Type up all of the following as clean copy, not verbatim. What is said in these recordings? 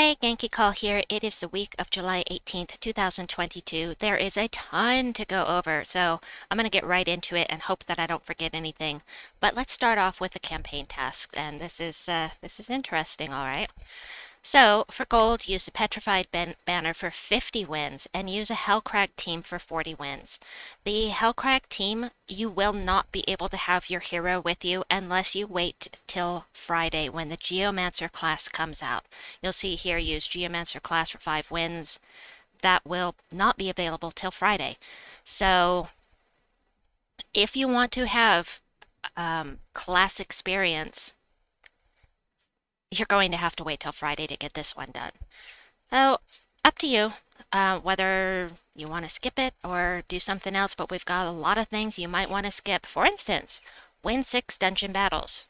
Hey, Genki Call here. It is the week of July 18th, 2022. There is a ton to go over, so I'm going to get right into it and hope that I don't forget anything. But let's start off with the campaign task, and this is interesting, all right? So, for gold, use the Petrified banner for 50 wins and use a Hellcrag team for 40 wins. The Hellcrag team, you will not be able to have your hero with you unless you wait till Friday when the Geomancer class comes out. You'll see here use Geomancer class for 5 wins. That will not be available till Friday. So, if you want to have class experience, you're going to have to wait till Friday to get this one done. So, up to you whether you want to skip it or do something else, but we've got a lot of things you might want to skip. For instance, win 6 dungeon battles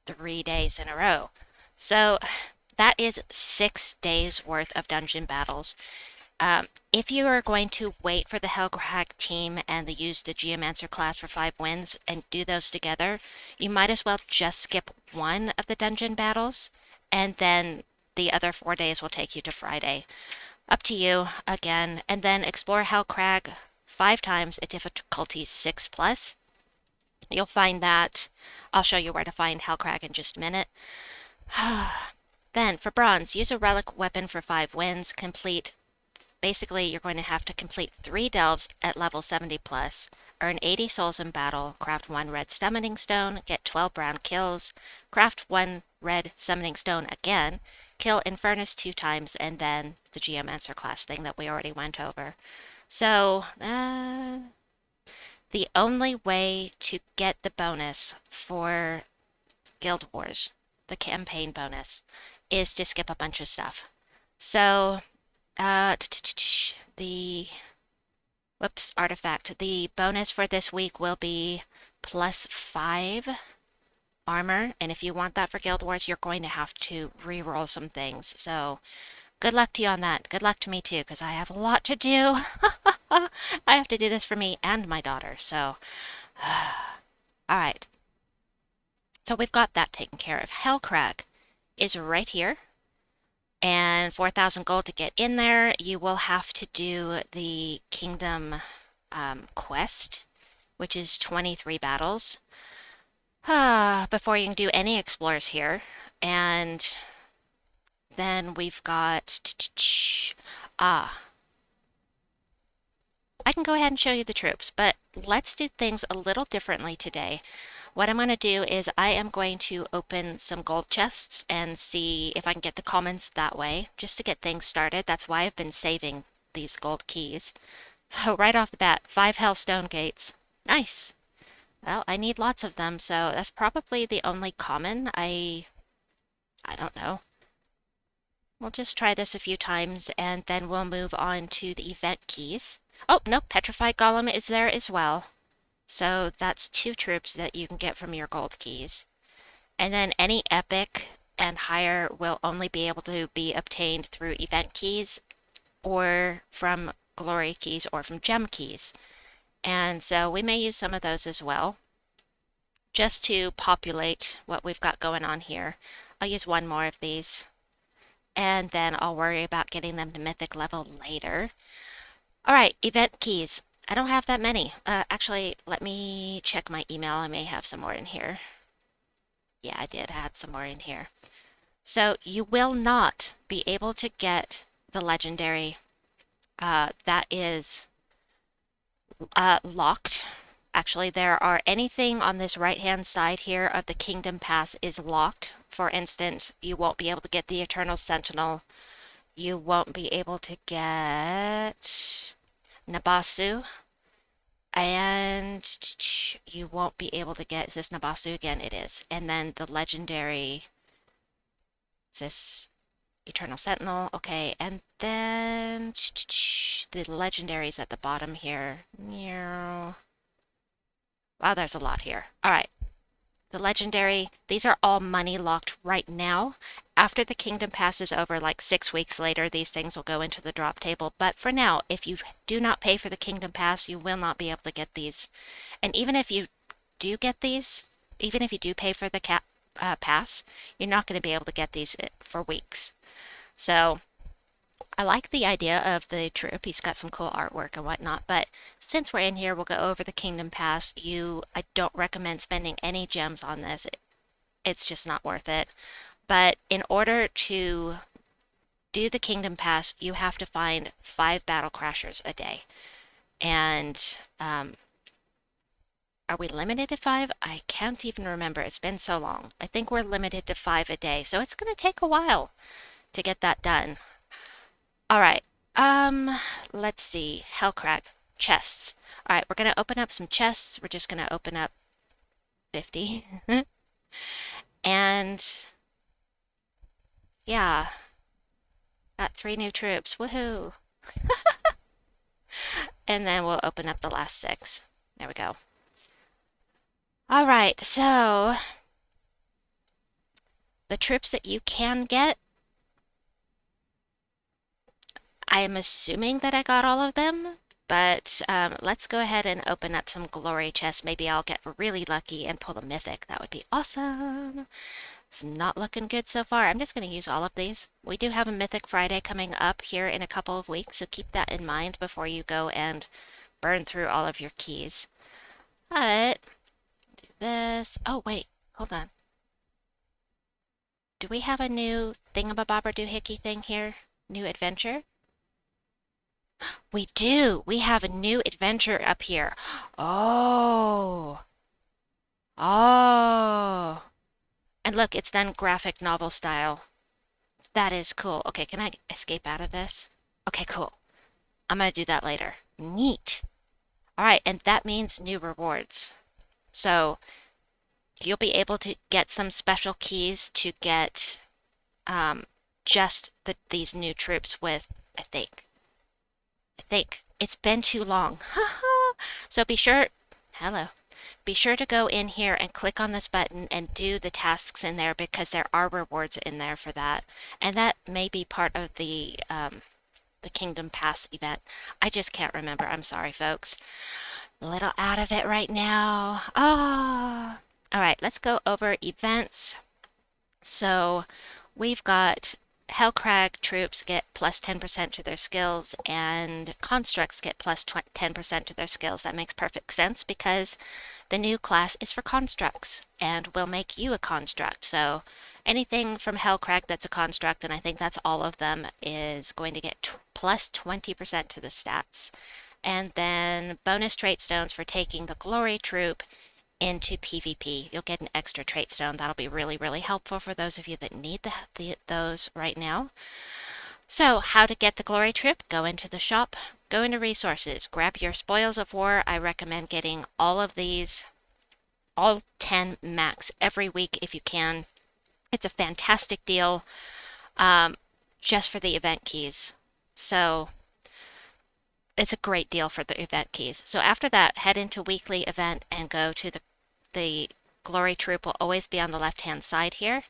3 days in a row. So, that is 6 days worth of dungeon battles. If you are going to wait for the Hellcrag team and use the Geomancer class for 5 wins and do those together, you might as well just skip one of the dungeon battles, and then the other 4 days will take you to Friday. Up to you again, and then explore Hellcrag 5 times at difficulty 6 plus. You'll find that. I'll show you where to find Hellcrag in just a minute. Then, for bronze, use a relic weapon for 5 wins. Basically, you're going to have to complete 3 delves at level 70 plus, earn 80 souls in battle, craft 1 red summoning stone, get 12 brown kills, craft 1 red summoning stone again, kill Infernus 2 times, and then the Geomancer class thing that we already went over. So, the only way to get the bonus for Guild Wars, the campaign bonus, is to skip a bunch of stuff. So, the artifact. The bonus for this week will be +5 armor, and if you want that for Guild Wars, you're going to have to re-roll some things. So, good luck to you on that. Good luck to me too, because I have a lot to do. I have to do this for me and my daughter. So, all right. So we've got that taken care of. Hellcrag is right here. And 4,000 gold to get in there. You will have to do the Kingdom quest, which is 23 battles, before you can do any explores here. And then we've got... I can go ahead and show you the troops, but let's do things a little differently today. What I'm going to do is I am going to open some gold chests and see if I can get the commons that way, just to get things started. That's why I've been saving these gold keys. So right off the bat, 5 Hellstone gates. Nice. Well, I need lots of them, so that's probably the only common. I don't know. We'll just try this a few times, and then we'll move on to the event keys. Oh, no, Petrified Golem is there as well. So that's 2 troops that you can get from your gold keys. And then any epic and higher will only be able to be obtained through event keys or from glory keys or from gem keys. And so we may use some of those as well, just to populate what we've got going on here. I'll use 1 more of these, and then I'll worry about getting them to mythic level later. All right, event keys. I don't have that many. Actually, let me check my email. I may have some more in here. Yeah, I did add some more in here. So you will not be able to get the legendary that is locked. Actually, there are anything on this right-hand side here of the Kingdom Pass is locked. For instance, you won't be able to get the Eternal Sentinel. You won't be able to get Nabasu, and you won't be able to get, is this Nabasu again? It is. And then the legendary, is this Eternal Sentinel? Okay, and then the legendaries at the bottom here. Wow, there's a lot here. All right. The legendary, these are all money locked right now. After the kingdom passes over, like 6 weeks later, these things will go into the drop table. But for now, if you do not pay for the kingdom pass, you will not be able to get these. And even if you do get these, even if you do pay for the pass, you're not going to be able to get these for weeks. So I like the idea of the troop. He's got some cool artwork and whatnot, but since we're in here, we'll go over the Kingdom Pass. I don't recommend spending any gems on this. It's just not worth it. But in order to do the Kingdom Pass, you have to find 5 battle crashers a day. And are we limited to 5? I can't even remember. It's been so long. I think we're limited to 5 a day, so it's going to take a while to get that done. All right. Let's see. Hellcrag. Chests. All right, we're going to open up some chests. We're just going to open up 50. And yeah, got 3 new troops. Woohoo. And then we'll open up the last 6. There we go. All right, so the troops that you can get, I am assuming that I got all of them, but let's go ahead and open up some glory chests. Maybe I'll get really lucky and pull a mythic. That would be awesome. It's not looking good so far. I'm just going to use all of these. We do have a Mythic Friday coming up here in a couple of weeks, so keep that in mind before you go and burn through all of your keys. But, do this. Oh, wait. Hold on. Do we have a new thingamabobber doohickey thing here? New adventure? We do. We have a new adventure up here. Oh. Oh. And look, it's done graphic novel style. That is cool. Okay, can I escape out of this? Okay, cool. I'm gonna do that later. Neat. All right, and that means new rewards. So you'll be able to get some special keys to get just these new troops with, I think. It's been too long. So hello. Be sure to go in here and click on this button and do the tasks in there because there are rewards in there for that. And that may be part of the Kingdom Pass event. I just can't remember. I'm sorry, folks. A little out of it right now. Ah. All right, let's go over events. So we've got Hellcrag troops get plus 10% to their skills, and constructs get plus 10% to their skills. That makes perfect sense because the new class is for constructs and will make you a construct. So anything from Hellcrag that's a construct, and I think that's all of them, is going to get plus 20% to the stats. And then bonus trait stones for taking the glory troop into PvP. You'll get an extra trait stone. That'll be really, really helpful for those of you that need those right now. So, how to get the glory troop? Go into the shop, go into resources, grab your spoils of war. I recommend getting all of these, all 10 max every week if you can. It's a fantastic deal just for the event keys. So, it's a great deal for the event keys. So after that, head into weekly event and go to the glory troop will always be on the left hand side here,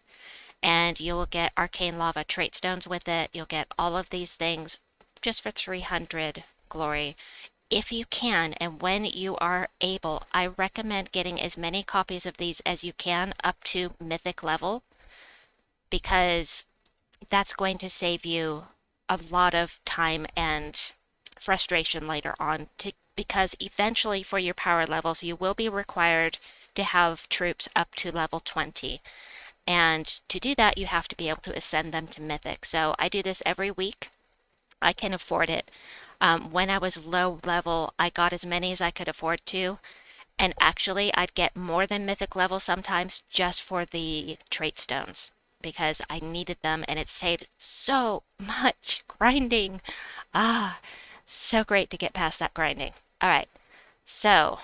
and you will get arcane lava trait stones with it. You'll get all of these things just for 300 glory if you can, and when you are able. I recommend getting as many copies of these as you can up to mythic level, because that's going to save you a lot of time and frustration later on, because eventually for your power levels you will be required to have troops up to level 20, and to do that you have to be able to ascend them to mythic. So I do this every week. I can afford it. When I was low level, I got as many as I could afford to, and actually I'd get more than mythic level sometimes just for the trait stones because I needed them, and it saved so much grinding. So great to get past that grinding. All right, so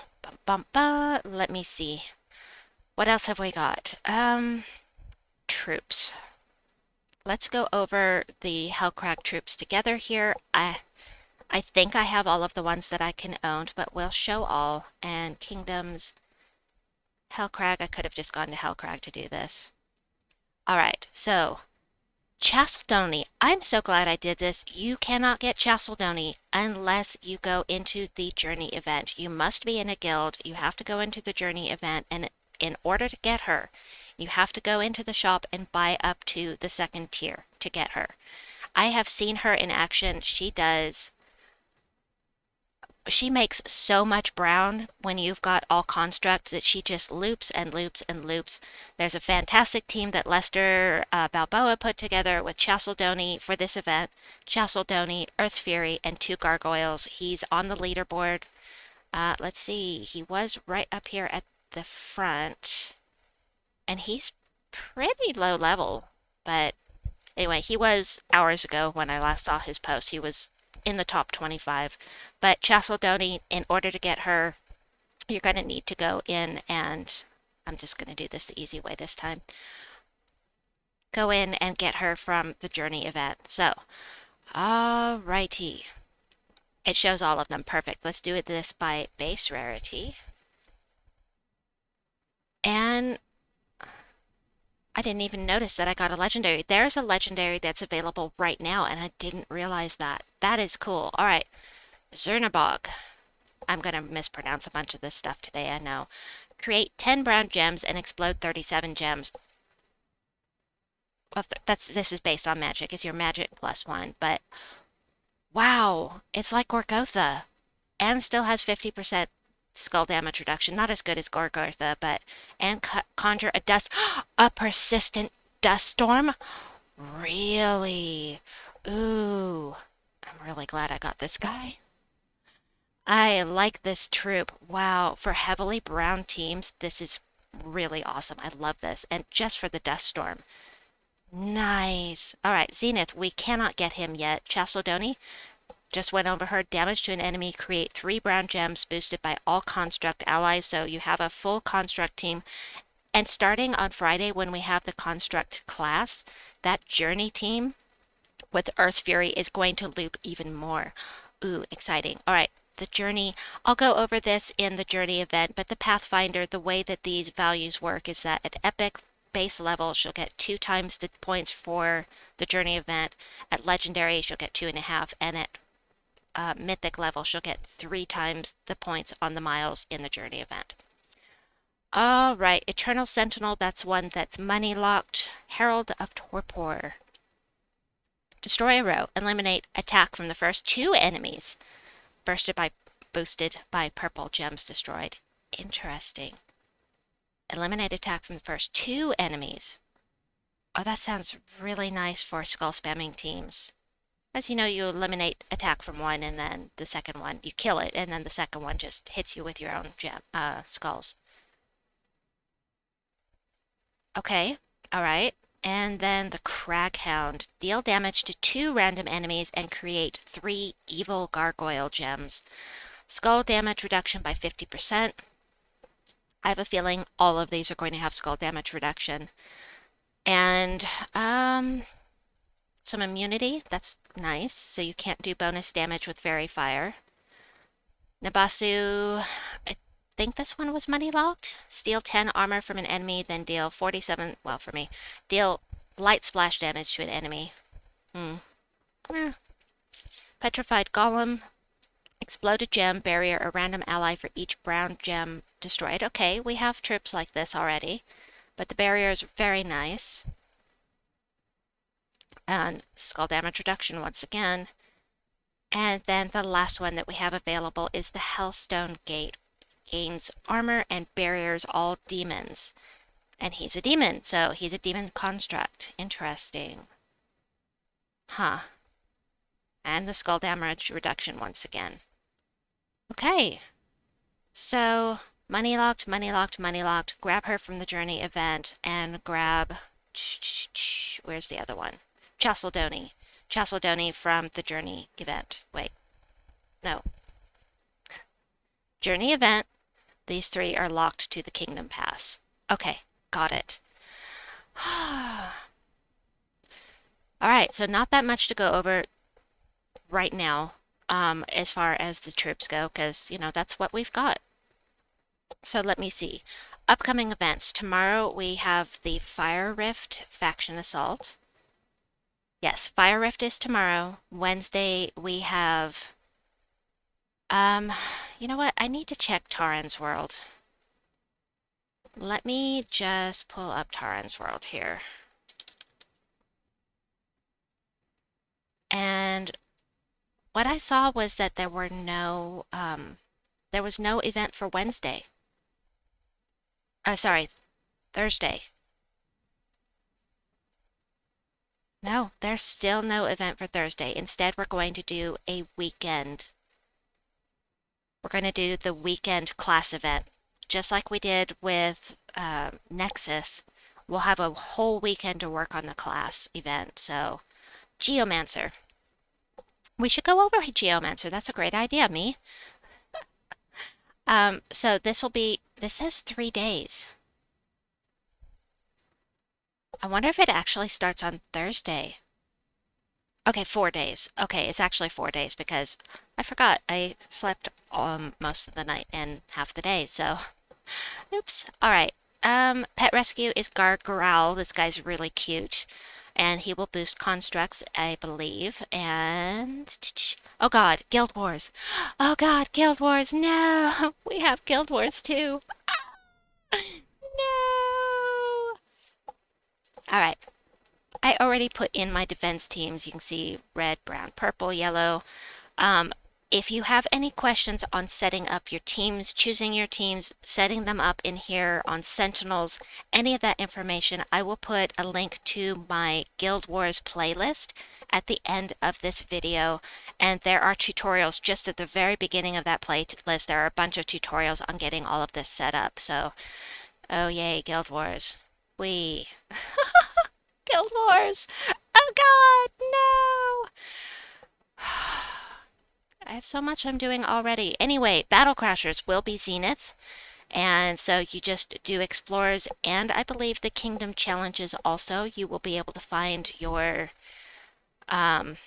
let me see. What else have we got? Troops. Let's go over the Hellcrag troops together here. I think I have all of the ones that I can own, but we'll show all. And kingdoms, Hellcrag. I could have just gone to Hellcrag to do this. All right, so Chalcedony. I'm so glad I did this. You cannot get Chalcedony unless you go into the journey event. You must be in a guild. You have to go into the journey event, and in order to get her, you have to go into the shop and buy up to the 2nd tier to get her. I have seen her in action. She makes so much brown when you've got all construct that she just loops and loops and loops. There's a fantastic team that Lester Balboa put together with Chalcedony for this event. Chalcedony, Earth Fury, and 2 gargoyles. He's on the leaderboard. Let's see, he was right up here at the front, and he's pretty low level, but anyway, he was hours ago when I last saw his post. He was in the top 25. But Chalcedony, in order to get her, you're going to need to go in and I'm just going to do this the easy way this time. Go in and get her from the journey event. So, alrighty. It shows all of them. Perfect. Let's do this by base rarity. And I didn't even notice that I got a legendary. There's a legendary that's available right now, and I didn't realize that. That is cool. All right, Zernabog. I'm going to mispronounce a bunch of this stuff today, I know. Create 10 brown gems and explode 37 gems. Well, this is based on magic. It's your magic +1, but wow, it's like Gorgotha and still has 50% skull damage reduction. Not as good as Gorgotha, but and conjure a persistent dust storm. Really? Ooh, I'm really glad I got this guy. I like this troop. Wow, for heavily brown teams, this is really awesome. I love this. And just for the dust storm. Nice. All right, Zenith, we cannot get him yet. Chalcedony, just went over her. Damage to an enemy. Create 3 brown gems boosted by all construct allies. So you have a full construct team. And starting on Friday when we have the construct class, that journey team with Earth Fury is going to loop even more. Ooh, exciting. All right, the journey. I'll go over this in the journey event, but the Pathfinder, the way that these values work is that at epic base level, she'll get 2 times the points for the journey event. At legendary, she'll get 2.5, and at mythic level, she'll get 3 times the points on the miles in the journey event. All right, Eternal Sentinel, that's one that's money locked. Herald of Torpor. Destroy a row. Eliminate attack from the first 2 enemies. Boosted by purple gems destroyed. Interesting. Eliminate attack from the first 2 enemies. Oh, that sounds really nice for skull spamming teams. As you know, you eliminate attack from one, and then the second one, you kill it, and then the second one just hits you with your own skulls. Okay, all right. And then the Craghound. Deal damage to 2 random enemies and create 3 evil gargoyle gems. Skull damage reduction by 50%. I have a feeling all of these are going to have skull damage reduction. And some immunity. That's nice. So you can't do bonus damage with Fairy Fire. Nabasu, I think this one was money locked. Steal 10 armor from an enemy, then deal 47, well for me, deal light splash damage to an enemy. Petrified Golem. Explode a gem, barrier a random ally for each brown gem destroyed. Okay, we have troops like this already, but the barrier is very nice. And skull damage reduction once again. And then the last one that we have available is the Hellstone Gate. Gains armor and barriers all demons. And he's a demon, so he's a demon construct. Interesting. Huh. And the skull damage reduction once again. Okay. So, money locked, money locked, money locked. Grab her from the journey event and grab... Where's the other one? Chalcedony. Chalcedony from the journey event. Wait. No. Journey event. These 3 are locked to the Kingdom Pass. Okay, got it. Alright, so not that much to go over right now, as far as the troops go, because, you know, that's what we've got. So let me see. Upcoming events. Tomorrow we have the Fire Rift Faction Assault. Yes, Fire Rift is tomorrow. Wednesday we have... you know what? I need to check Taran's World. Let me just pull up Taran's World here. what I saw was that there was no event for Wednesday. Sorry, Thursday. No, there's still no event for Thursday. Instead, we're going to do a weekend. We're going to do the weekend class event, just like we did with Nexus. We'll have a whole weekend to work on the class event. So, Geomancer. We should go over Geomancer. That's a great idea, me. So this says 3 days. I wonder if it actually starts on Thursday. Okay, 4 days. Okay, it's actually 4 days because I forgot I slept most of the night and half the day, so oops. All right. Pet rescue is Gargoral. This guy's really cute. And he will boost constructs, I believe. And oh god, Guild Wars. Oh god, Guild Wars. No, we have Guild Wars too. No. All right. I already put in my defense teams. You can see red, brown, purple, yellow. Um, if you have any questions on setting up your teams, choosing your teams, setting them up in here on Sentinels, any of that information, I will put a link to my Guild Wars playlist at the end of this video. And there are tutorials just at the very beginning of that playlist. There are a bunch of tutorials on getting all of this set up. So, oh yay, Guild Wars. We Guild Wars. Oh God, no! I have so much I'm doing already. Anyway, Battle Crashers will be Zenith. And so you just do Explorers and I believe the Kingdom Challenges also. You will be able to find your um,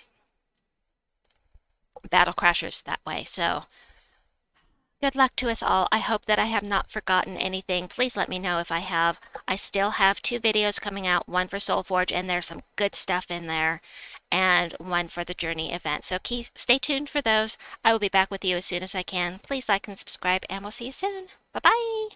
Battle Crashers that way. So good luck to us all. I hope that I have not forgotten anything. Please let me know if I have. I still have 2 videos coming out, one for Soulforge, and there's some good stuff in there, and one for the Journey event. So stay tuned for those. I will be back with you as soon as I can. Please like and subscribe, and we'll see you soon. Bye-bye.